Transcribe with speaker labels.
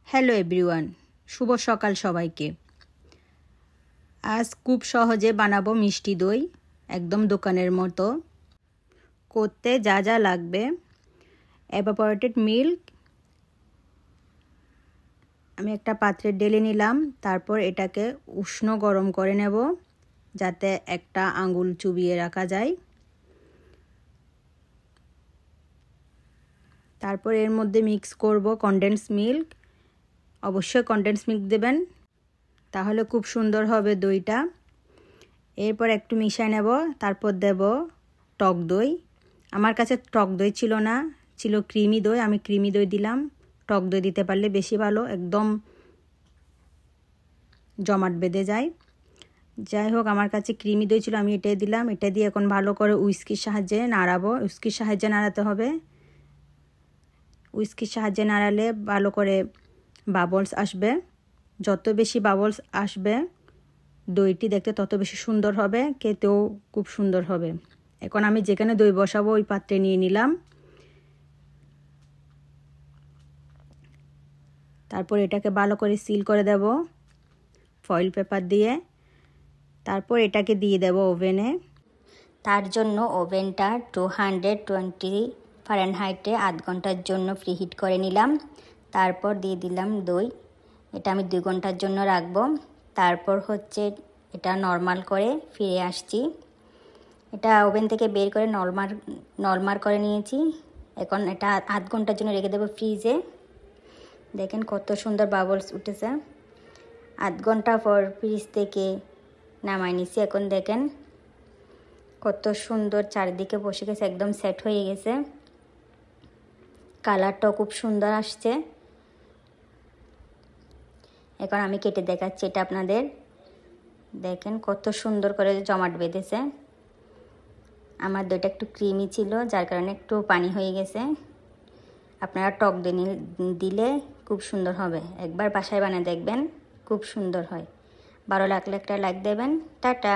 Speaker 1: Hello everyone, শুভ সকাল সবাইকে। আজ খুব সহজে বানাবো মিষ্টি দই, একদম দোকানের মতো। করতে যা যা লাগবে: এভাপোরেটেড মিল্ক আমি একটা পাত্রে ঢেলে নিলাম। তারপর এটাকে উষ্ণ গরম করে নেব যাতে একটা আঙ্গুল চুবিয়ে রাখা যায়। তারপর এর মধ্যে মিক্স করব কনডেন্স মিল্ক। অবশ্যই কনডেন্স মিল্ক দেবেন, তাহলে খুব সুন্দর হবে দইটা। এরপর একটু মিশিয়ে নেব। তারপর দেব টক দই। আমার কাছে টক দই ছিল না, ছিল ক্রিমি দই। আমি ক্রিমি দই দিলাম। টক দই দিতে পারলে বেশি ভালো, একদম জমাট বেঁধে যায়। যাই হোক, আমার কাছে ক্রিমি দই ছিল, আমি এটাই দিলাম। এটা দিয়ে এখন ভালো করে উইস্কির সাহায্যে নাড়াবো। উইস্কির সাহায্যে নাড়াতে হবে। উইস্কির সাহায্যে নাড়ালে ভালো করে বাবলস আসবে। যত বেশি বাবলস আসবে দইটি দেখতে তত বেশি সুন্দর হবে, খেতেও খুব সুন্দর হবে। এখন আমি যেখানে দই বসাবো ওই পাত্রে নিয়ে নিলাম। তারপর এটাকে ভালো করে সিল করে দেব ফয়েল পেপার দিয়ে। তারপর এটাকে দিয়ে দেব ওভেনে। তার জন্য ওভেনটা 220 ফারেনহাইটে আধ ঘন্টার জন্য প্রিহিট করে নিলাম। তারপর দিয়ে দিলাম দই। এটা আমি 2 ঘন্টার জন্য রাখবো। তারপর এটা নরমাল করে ফিরে আসছি। এটা ওভেন থেকে বের করে নরমাল করে নিয়েছি। এখন এটা আধ ঘন্টার জন্য রেখে দেবো ফ্রিজে। দেখেন কত সুন্দর বাবলস উঠেছে। আধ ঘন্টা পর ফ্রিজ থেকে নামাই নিছি। এখন দেখেন কত সুন্দর চারিদিকে বসে গেছে, একদম সেট হয়ে গেছে। কালারটাও খুব সুন্দর আসছে। এখন আমি কেটে দেখাচ্ছি এটা আপনাদের। দেখেন কত সুন্দর করে জমাট বেঁধেছে। আমার দইটা একটু ক্রিমি ছিল, যার কারণে একটু পানি হয়ে গেছে। আপনারা টক দই দিলে খুব সুন্দর হবে। একবার বাসায় বানিয়ে দেখবেন, খুব সুন্দর হয়। ভালো লাগলে একটা লাইক দেবেন। টাটা।